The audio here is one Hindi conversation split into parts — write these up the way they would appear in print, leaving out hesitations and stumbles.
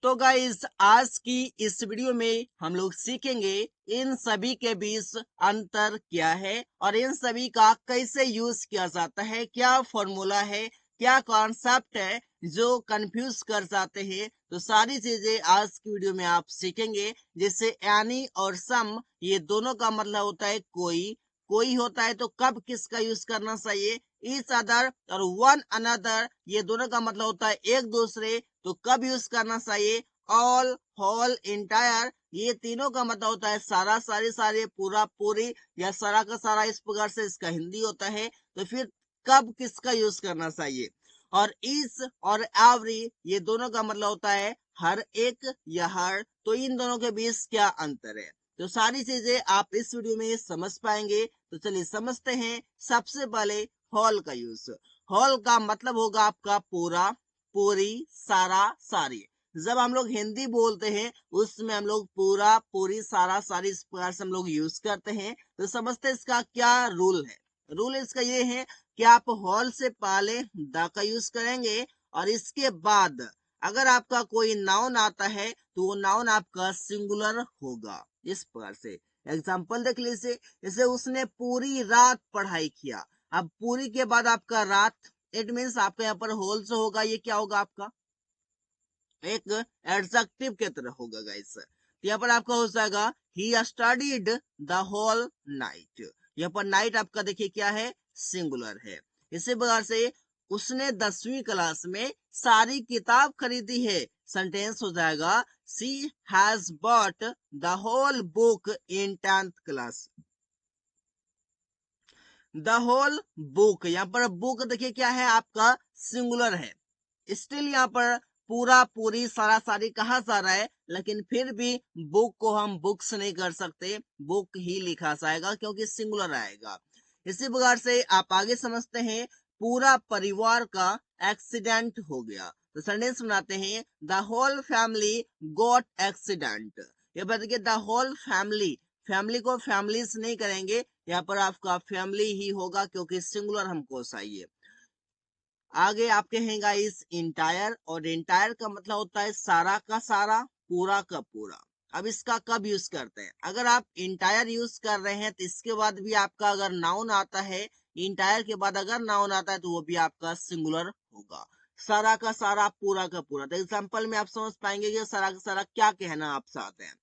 तो गाइस आज की इस वीडियो में हम लोग सीखेंगे इन सभी के बीच अंतर क्या है और इन सभी का कैसे यूज किया जाता है, क्या फॉर्मूला है, क्या कॉन्सेप्ट है जो कंफ्यूज कर जाते हैं। तो सारी चीजें आज की वीडियो में आप सीखेंगे। जैसे एनी और सम, ये दोनों का मतलब होता है कोई, कोई होता है तो कब किसका यूज करना चाहिए। ईच अदर और वन अनदर, ये दोनों का मतलब होता है एक दूसरे, तो कब यूज करना चाहिए। ऑल, होल, इंटायर, ये तीनों का मतलब होता है सारा, सारी, सारे, पूरा, पूरी या सारा का सारा, इस प्रकार से इसका हिंदी होता है। तो फिर कब किसका यूज करना चाहिए। और इस और एवरी, ये दोनों का मतलब होता है हर एक या हर। तो इन दोनों के बीच क्या अंतर है, तो सारी चीजें आप इस वीडियो में समझ पाएंगे। तो चलिए समझते हैं। सबसे पहले होल का यूज। होल का मतलब होगा आपका पूरा, पूरी, सारा, सारी। जब हम लोग हिंदी बोलते हैं उसमें हम लोग पूरा, पूरी, सारा, सारी इस प्रकार से हम लोग यूज करते हैं। तो समझते हैं इसका क्या रूल है। रूल इसका ये है कि आप होल से पहले द का यूज करेंगे और इसके बाद अगर आपका कोई नाउन आता है तो वो नाउन आपका सिंगुलर होगा। इस प्रकार से एग्जाम्पल देख लीजिए। जैसे उसने पूरी रात पढ़ाई किया। अब पूरी के बाद आपका रात, इट मीन्स आपका यहाँ पर होल से होगा, ये क्या होगा आपका एक एडजेक्टिव के तरह होगा गाइस। यहाँ पर आपका हो जाएगा ही स्टडीड द होल नाइट। यहाँ पर नाइट आपका देखिए क्या है, सिंगुलर है। इसी प्रकार से उसने 10वीं क्लास में सारी किताब खरीदी है। सेंटेंस हो जाएगा she has bought the whole book in 10th class. The whole book, यहाँ पर बुक देखिए क्या है आपका सिंगुलर है। स्टिल यहाँ पर पूरा, पूरी, सारा, सारी कहा जा रहा है, लेकिन फिर भी बुक को हम बुक्स नहीं कर सकते, बुक ही लिखा जाएगा क्योंकि सिंगुलर आएगा। इसी प्रकार से आप आगे समझते हैं। पूरा परिवार का एक्सीडेंट हो गया। तो सेंटेंस बनाते हैं the whole family got accident. ये बताइए द होल फैमिली, फैमिली को फैमिलीज नहीं करेंगे, यहाँ पर आपका फैमिली ही होगा क्योंकि सिंगुलर हमको चाहिए। आगे आप कहेंगे इस इंटायर, और इंटायर का मतलब होता है सारा का सारा, पूरा का पूरा। अब इसका कब यूज करते हैं, अगर आप इंटायर यूज कर रहे हैं तो इसके बाद भी आपका अगर नाउन आता है, इंटायर के बाद अगर नाउन आता है तो वो भी आपका सिंगुलर होगा। सारा का सारा, पूरा का पूरा। तो एग्जाम्पल में आप समझ पाएंगे कि सारा का सारा क्या कहना आप चाहते हैं।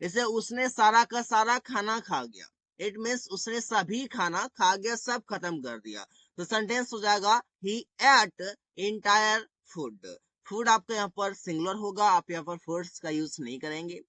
जैसे उसने सारा का सारा खाना खा गया, इट मीन्स उसने सभी खाना खा गया, सब खत्म कर दिया। तो सेंटेंस हो जाएगा ही एट इंटायर फूड। फूड आपका यहाँ पर सिंगुलर होगा, आप यहाँ पर फूड्स का यूज नहीं करेंगे।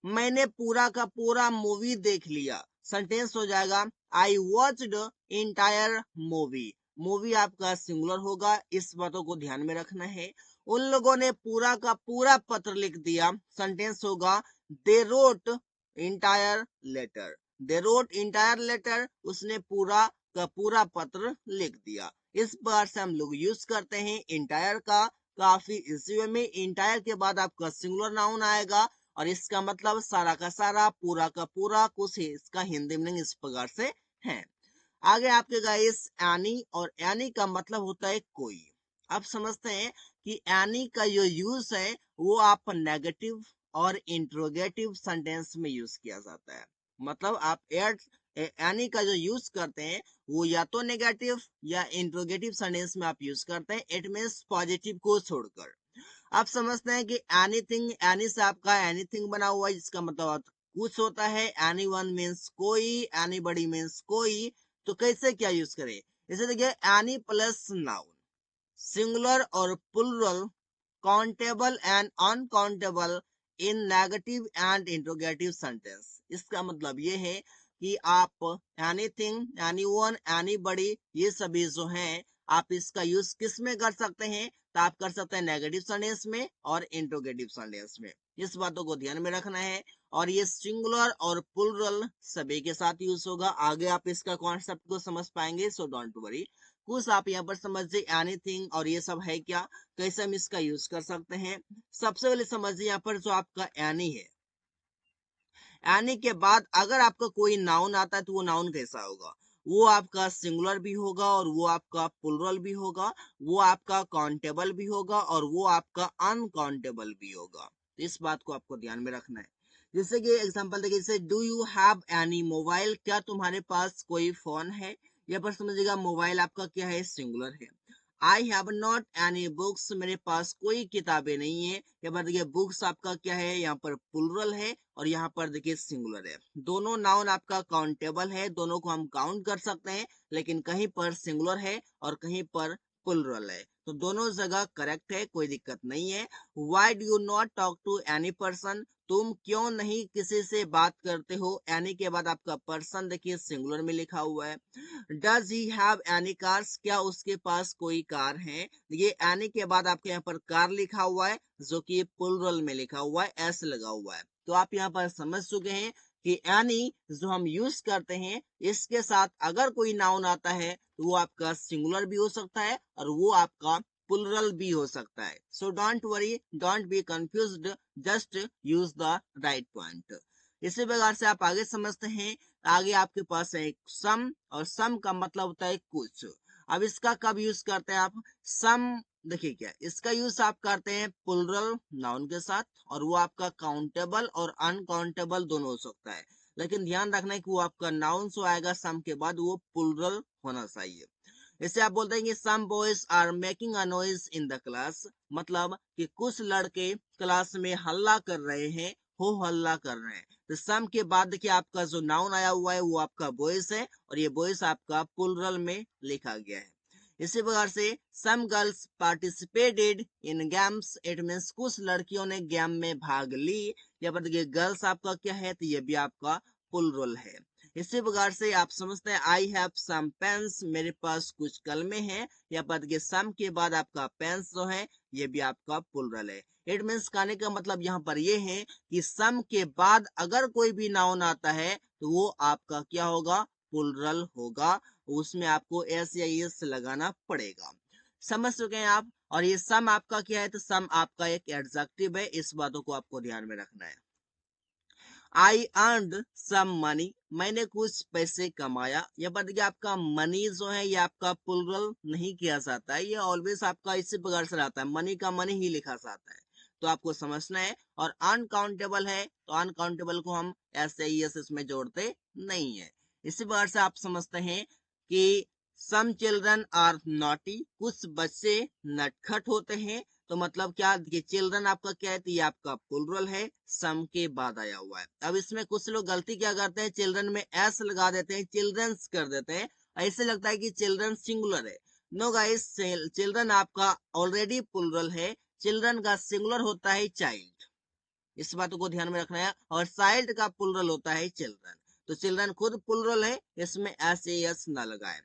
मैंने पूरा का पूरा मूवी देख लिया। सेंटेंस हो जाएगा I watched entire movie. Movie आपका सिंगुलर होगा, इस बातों को ध्यान में रखना है। उन लोगों ने पूरा का पूरा पत्र लिख दिया। सेंटेंस होगा they wrote entire letter. They wrote entire letter, उसने पूरा का पूरा पत्र लिख दिया। इस बार से हम लोग यूज करते हैं इंटायर का काफी इजी वे में। इंटायर के बाद आपका सिंगुलर नाउन आएगा और इसका मतलब सारा का सारा, पूरा का पूरा, कुछ इसका हिंदी मीनिंग इस प्रकार से है। आगे आपके गाइस एनी, और एनी का मतलब होता है कोई। आप समझते हैं कि एनी का जो यूज है वो आप नेगेटिव और इंट्रोगेटिव सेंटेंस में यूज किया जाता है। मतलब आप एनी का जो यूज करते हैं वो या तो नेगेटिव या इंट्रोगेटिव सेंटेंस में आप यूज करते हैं, इट मीन्स पॉजिटिव को छोड़कर। आप समझते हैं कि एनीथिंग, एनी से आपका एनीथिंग बना हुआ है जिसका मतलब कुछ होता है। एनी वन मीन्स कोई, एनीबडी मीन्स कोई। तो कैसे क्या यूज करें, जैसे देखिए एनी प्लस नाउन, सिंगुलर और plural, countable and uncountable in negative and interrogative sentence. इसका मतलब ये है कि आप एनीथिंग, एनीवन, एनीबडी, ये सभी जो हैं आप इसका यूज किस में कर सकते हैं, तो आप कर सकते हैं नेगेटिव सेंटेंस में और इंट्रोगेटिव सेंटेंस में। इस बातों को ध्यान में रखना है। और ये सिंगुलर और प्लुरल सभी के साथ यूज होगा। आगे आप इसका कॉन्सेप्ट को समझ पाएंगे, सो डोंट वरी। कुछ आप यहाँ पर समझिए एनीथिंग और ये सब है क्या, कैसे हम इसका यूज कर सकते हैं। सबसे पहले समझिए यहाँ पर जो आपका एनी है, एनी के बाद अगर आपका कोई नाउन आता है तो वो नाउन कैसा होगा, वो आपका सिंगुलर भी होगा और वो आपका प्लुरल भी होगा, वो आपका काउंटेबल भी होगा और वो आपका अनकाउंटेबल भी होगा। इस बात को आपको ध्यान में रखना है। जैसे कि एग्जांपल देखिए, जैसे do you have any mobile, क्या तुम्हारे पास कोई फोन है। यहाँ पर समझिएगा मोबाइल आपका क्या है, सिंगुलर है। I have not any books, मेरे पास कोई किताबें नहीं है। यहाँ पर देखिए बुक्स आपका क्या है, यहाँ पर प्लुरल है और यहाँ पर देखिए सिंगुलर है। दोनों नाउन आपका काउंटेबल है, दोनों को हम काउंट कर सकते हैं, लेकिन कहीं पर सिंगुलर है और कहीं पर प्लुरल है, तो दोनों जगह करेक्ट है, कोई दिक्कत नहीं है। Why do you not talk to any person, तुम क्यों नहीं किसी से बात करते हो। एनी के बाद आपका पर्सन देखिए सिंगुलर में लिखा हुआ है। Does he have any cars, क्या उसके पास कोई कार है। ये एनी के बाद आपके यहाँ पर कार लिखा हुआ है, जो कि प्लुरल में लिखा हुआ है, एस लगा हुआ है। तो आप यहाँ पर समझ चुके हैं कि एनी जो हम यूज करते हैं, इसके साथ अगर कोई नाउन आता है तो वो आपका सिंगुलर भी हो सकता है और वो आपका प्लुरल भी हो सकता है। So don't worry, don't be confused, just use the right point. इसी प्रकार से आप आगे समझते हैं। आगे आपके पास है एक सम, और सम का मतलब होता है कुछ। अब इसका कब यूज करते हैं आप, सम देखिए क्या, इसका यूज आप करते हैं प्लुरल नाउन के साथ, और वो आपका काउंटेबल और अनकाउंटेबल दोनों हो सकता है, लेकिन ध्यान रखना है कि वो आपका नाउन जो आएगा सम के बाद वो प्लुरल होना चाहिए। जैसे आप बोलते हैं कि some boys are making a noise in the class, मतलब कि कुछ लड़के क्लास में हल्ला कर रहे हैं, हो हल्ला कर रहे हैं। तो सम के बाद देखिए आपका जो नाउन आया हुआ है वो आपका बॉयज है, और ये बॉयज आपका प्लुरल में लिखा गया है। इसी प्रकार से some girls participated in games, it means कुछ लड़कियों ने गेम में भाग ली। या पर देखिए गर्ल्स आपका क्या है, तो ये भी आपका प्लुरल है। इसी प्रकार से आप समझते हैं आई हैव सम पेन्स, मेरे पास कुछ कलमे हैं। या पर देखिए सम के बाद आपका पेन्स जो है ये भी आपका प्लुरल है। इट मीन्स कहने का मतलब यहाँ पर ये है कि सम के बाद अगर कोई भी नाउन आता है तो वो आपका क्या होगा, प्लुरल होगा, उसमें आपको एस या एस लगाना पड़ेगा। समझ चुके हैं आप। और ये सम आपका क्या है, तो सम आपका एक एडजेक्टिव है, इस बातों को आपको ध्यान में रखना है। आई अर्नड सम मनी, मैंने कुछ पैसे कमाया। या पर देखिए आपका मनी जो है ये आपका प्लुरल नहीं किया जाता है, ये ऑलवेज आपका इसी प्रकार से रहता है, मनी का मनी ही लिखा जाता है, तो आपको समझना है। और अनकाउंटेबल है तो अनकाउंटेबल को हम ऐसे ही इसमें जोड़ते नहीं है। इसी प्रकार से आप समझते हैं कि सम चिल्ड्रन आर नॉटी, कुछ बच्चे नटखट होते हैं। तो मतलब क्या, ये चिल्ड्रन आपका क्या है, तो ये आपका प्लुरल है, सम के बाद आया हुआ है। अब इसमें कुछ लोग गलती क्या करते हैं, चिल्ड्रन में एस लगा देते हैं, चिल्ड्रंस कर देते हैं, ऐसे लगता है कि चिल्ड्रन सिंगुलर है। नो गाइस, चिल्ड्रन आपका ऑलरेडी प्लुरल है, चिल्ड्रन का सिंगुलर होता है चाइल्ड, इस बात को ध्यान में रखना है। और चाइल्ड का प्लुरल होता है चिल्ड्रन, तो चिल्ड्रन खुद प्लुरल है, इसमें एस एस ना लगाए।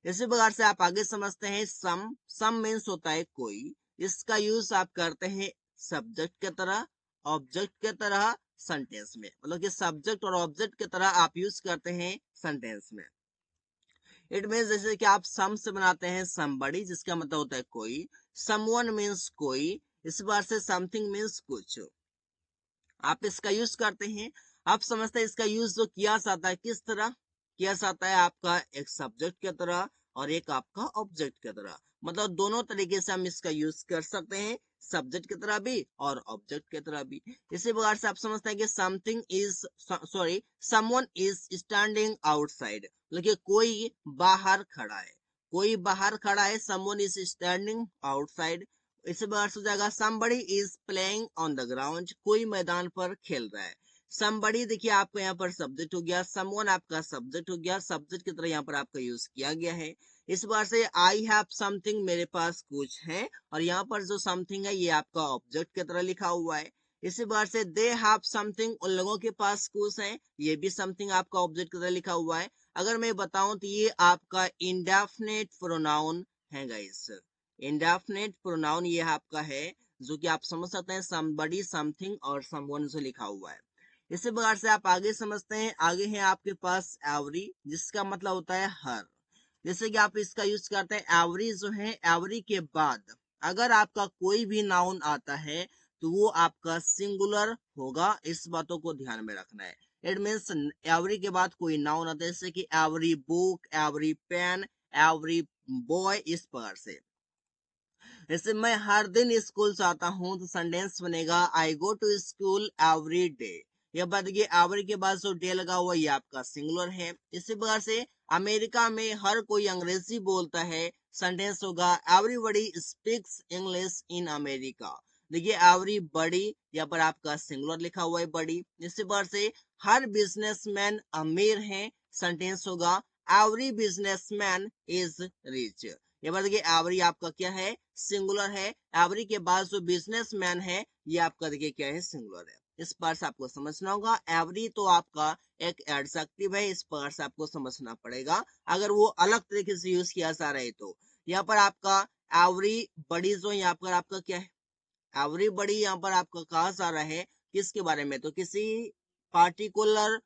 इसी प्रकार से आप आगे समझते हैं सम, सम मीन्स होता है कोई, इसका यूज आप करते हैं सब्जेक्ट के तरह, ऑब्जेक्ट के तरह, सेंटेंस में, मतलब कि सब्जेक्ट और ऑब्जेक्ट की तरह आप यूज करते हैं सेंटेंस में। इट मीन्स जैसे कि आप सम से बनाते हैं समबडी, जिसका मतलब होता है कोई, समवन मीन्स कोई, इस बार से समथिंग मीन्स कुछ, आप इसका यूज करते हैं। आप समझते हैं इसका यूज जो किया जाता है किस तरह किया जाता है, आपका एक सब्जेक्ट की तरह और एक आपका ऑब्जेक्ट की तरह, मतलब दोनों तरीके से हम इसका यूज कर सकते हैं, सब्जेक्ट की तरह भी और ऑब्जेक्ट की तरह भी। इसी प्रकार से आप समझते हैं कि something is, sorry, someone is standing outside, मतलब कोई बाहर खड़ा है, कोई बाहर खड़ा है, समवन इज स्टैंडिंग आउटसाइड। इससे बाहर हो जाएगा somebody is playing on the ground, कोई मैदान पर खेल रहा है। somebody देखिए आपका यहाँ पर सब्जेक्ट हो गया, someone आपका सब्जेक्ट हो गया, सब्जेक्ट की तरह यहाँ पर आपका यूज किया गया है। इस बार से I have something, मेरे पास कुछ है, और यहाँ पर जो something है ये आपका ऑब्जेक्ट की तरह लिखा हुआ है। इसी बार से they have something, उन लोगों के पास कुछ है, ये भी something आपका ऑब्जेक्ट की तरह लिखा हुआ है। अगर मैं बताऊं तो ये आपका इंडेफिनिट प्रोनाउन है गाइस, इंडेफिनिट प्रोनाउन ये आपका है, जो कि आप समझ सकते हैं somebody, something और someone से लिखा हुआ है। इसी प्रकार से आप आगे समझते हैं, आगे है आपके पास एवरी, जिसका मतलब होता है हर। जैसे कि आप इसका यूज करते हैं एवरी जो है, एवरी के बाद अगर आपका कोई भी नाउन आता है तो वो आपका सिंगुलर होगा, इस बातों को ध्यान में रखना है। इट मीन्स एवरी के बाद कोई नाउन आता है, जैसे कि every book, every pen, every boy, इस प्रकार से। जैसे मैं हर दिन स्कूल जाता हूँ तो सेंटेंस बनेगा I go to school every day. यह बात देखिए एवरी के बाद जो डे लगा हुआ ये आपका सिंगुलर है। इसी प्रकार से अमेरिका में हर कोई अंग्रेजी बोलता है, सेंटेंस होगा everybody speaks English in America. देखिए एवरीबॉडी यहाँ पर आपका सिंगुलर लिखा हुआ है बड़ी। इसी प्रकार से हर बिजनेसमैन अमीर है, सेंटेंस होगा एवरी बिजनेसमैन इज रिच। ये बात देखिए एवरी आपका क्या है, सिंगुलर है। एवरी के बाद जो बिजनेसमैन है ये आपका देखिए क्या है, सिंगुलर है। इस पर से आपको समझना होगा। एवरी तो आपका एक एडजेक्टिव है, इस पर से आपको समझना पड़ेगा अगर वो अलग तरीके से यूज किया जा रहा है तो। यहाँ पर आपका एवरी बड़ी जो यहाँ पर आपका क्या है, एवरीबॉडी यहाँ पर आपका कहा जा रहा है किसके बारे में, तो किसी पार्टिकुलर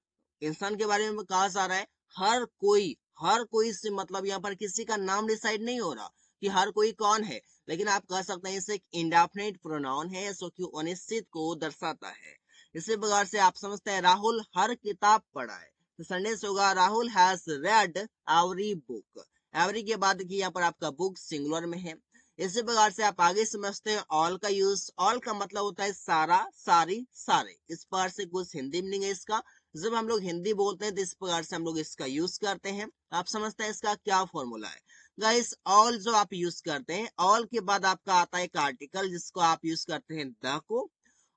इंसान के बारे में कहा जा रहा है। हर कोई से मतलब यहाँ पर किसी का नाम डिसाइड नहीं हो रहा कि हर कोई कौन है, लेकिन आप कह सकते हैं इसे एक इंडेफिनिट प्रोनाउन है जो कि अनिश्चित को दर्शाता है। इसी प्रकार से आप समझते हैं राहुल हर किताब पढ़ा है, तो सेंटेंस होगा Rahul has red every book. Every के बाद की यहाँ पर आपका बुक सिंगुलर में है। इसी प्रकार से आप आगे समझते हैं ऑल का यूज। ऑल का मतलब होता है सारा, सारी, सारे। इस प्रकार से कुछ हिंदी मीनिंग है इसका। जब हम लोग हिंदी बोलते हैं तो इस प्रकार से हम लोग इसका यूज करते हैं। आप समझते हैं इसका क्या फॉर्मूला है। गाइस ऑल जो आप यूज करते हैं, ऑल के बाद आपका आता है एक आर्टिकल जिसको आप यूज करते हैं द को,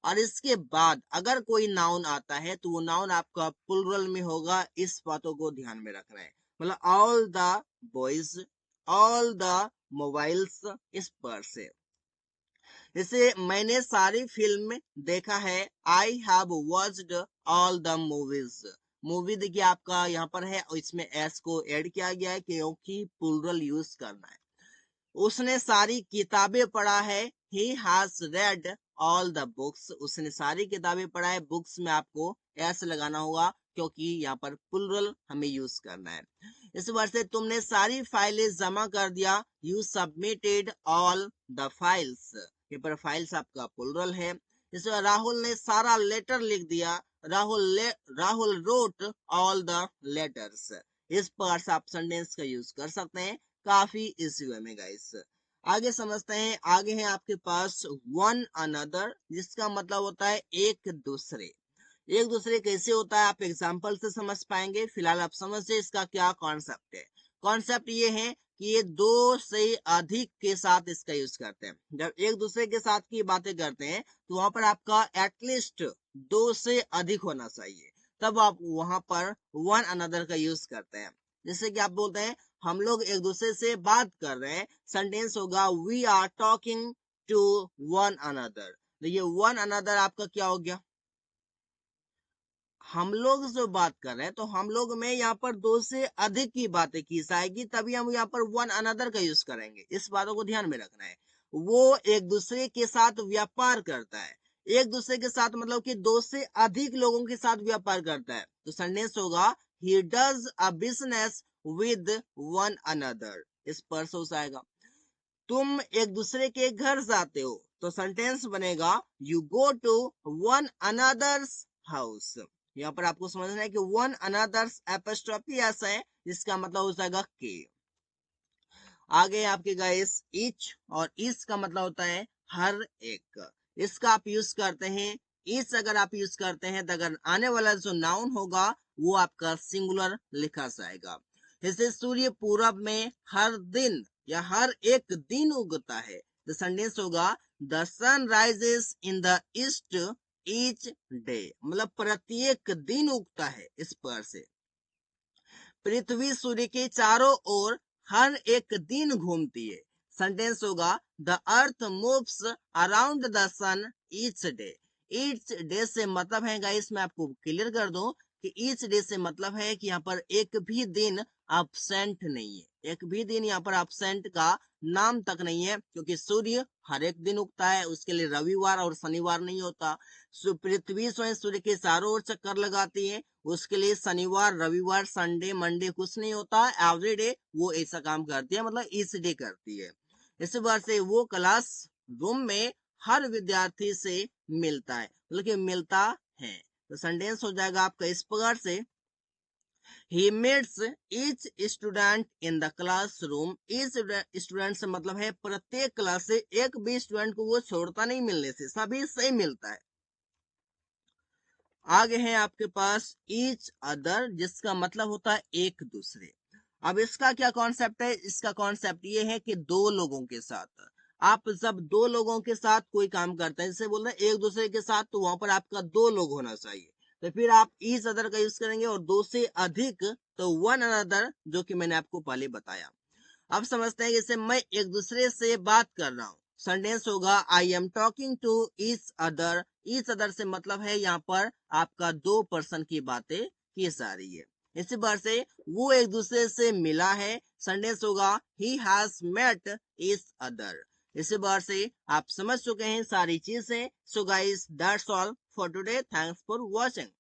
और इसके बाद अगर कोई नाउन आता है तो वो नाउन आपका प्लुरल में होगा। इस बातों को ध्यान में रखना है। मतलब all the boys, all the mobiles, इस पर से। जैसे मैंने सारी फिल्म देखा है, I have watched all the movies. Movie देखिए आपका यहाँ पर है और इसमें एस को ऐड किया गया है क्योंकि प्लुरल यूज करना है। उसने सारी किताबें पढ़ा है, he has read all the books. उसने सारी किताबें पढ़ा है, बुक्स में आपको एस लगाना होगा क्योंकि यहाँ पर प्लुरल हमें यूज करना है। इस बार से तुमने सारी फाइलें जमा कर दिया, you submitted all the files. ये पर फाइल्स आपका प्लुरल है। इस बार राहुल ने सारा लेटर लिख दिया, Rahul wrote all the letters. इस पर से आप सेंटेंस का यूज कर सकते हैं काफी इजी वे में गाइस। आगे समझते हैं। आगे है आपके पास वन अनदर, जिसका मतलब होता है एक दूसरे। एक दूसरे कैसे होता है आप एग्जाम्पल से समझ पाएंगे। फिलहाल आप समझिए इसका क्या कॉन्सेप्ट है। कॉन्सेप्ट ये है कि ये दो से अधिक के साथ इसका यूज करते हैं। जब एक दूसरे के साथ की बातें करते हैं तो वहां पर आपका एटलीस्ट दो से अधिक होना चाहिए, तब आप वहां पर वन अनदर का यूज करते हैं। जैसे कि आप बोलते हैं हम लोग एक दूसरे से बात कर रहे हैं, सेंटेंस होगा we are talking to one another. देखिए वन अनदर आपका क्या हो गया, हम लोग जो बात कर रहे हैं तो हम लोग में यहाँ पर दो से अधिक की बातें की जाएगी, तभी हम यहाँ पर वन अनदर का यूज करेंगे। इस बातों को ध्यान में रखना है। वो एक दूसरे के साथ व्यापार करता है, एक दूसरे के साथ मतलब कि दो से अधिक लोगों के साथ व्यापार करता है, तो सेंटेंस होगा he does a business with one another. इस पर से आएगा तुम एक दूसरे के घर जाते हो, तो सेंटेंस बनेगा you go to one another's house. यहाँ पर आपको समझना है कि वन अनदर्स एपोस्ट्रोफी ऐसा है जिसका मतलब हो जाएगा के। आगे आपके गाइस ईच, और ईच का मतलब होता है हर एक। इसका आप यूज करते हैं, ईच अगर आप यूज करते हैं तो अगर आने वाला जो नाउन होगा वो आपका सिंगुलर लिखा जाएगा। जैसे सूर्य पूरब में हर दिन या हर एक दिन उगता है, तो सेंटेंस होगा the sun rises in the east each day. मतलब प्रत्येक दिन उगता है। इस पर से पृथ्वी सूर्य के चारों ओर हर एक दिन घूमती है, सेंटेंस होगा the earth moves around the sun each day. Each day से मतलब है गाइस, मैं आपको क्लियर कर दूं कि ईच डे से मतलब है कि यहाँ पर एक भी दिन एब्सेंट नहीं है, एक भी दिन यहाँ पर एब्सेंट का नाम तक नहीं है, क्योंकि सूर्य हर एक दिन उगता है, उसके लिए रविवार और शनिवार नहीं होता। पृथ्वी स्वयं सूर्य के चारों ओर चक्कर लगाती है, उसके लिए शनिवार रविवार संडे मंडे कुछ नहीं होता, एवरी डे वो ऐसा काम करती है, मतलब इस डे करती है। इस बार से वो क्लास रूम में हर विद्यार्थी से मिलता है, मतलब कि मिलता है। तो सेंटेंस हो जाएगा आपका इस प्रकार से he meets each student in the classroom. Each student से मतलब है प्रत्येक क्लास से एक भी स्टूडेंट को वो छोड़ता नहीं, मिलने से सभी से मिलता है। आगे है आपके पास ईच अदर, जिसका मतलब होता है एक दूसरे। अब इसका क्या कॉन्सेप्ट है? इसका कॉन्सेप्ट ये है कि दो लोगों के साथ, आप जब दो लोगों के साथ कोई काम करते हैं, जैसे बोल रहे हैं एक दूसरे के साथ, तो वहां पर आपका दो लोग होना चाहिए, तो फिर आप ईच अदर का यूज करेंगे, और दो से अधिक तो वन अनदर, जो कि मैंने आपको पहले बताया। अब समझते हैं, जैसे मैं एक दूसरे से बात कर रहा हूँ, सेंटेंस होगा I am talking to each other. Each other से मतलब है यहाँ पर आपका दो पर्सन की बातें की जा रही है। इसी बार से वो एक दूसरे से मिला है, सेंटेंस होगा he has met each other. इसी बार से आप समझ चुके हैं सारी चीजें। So guys that's all for today, thanks for watching.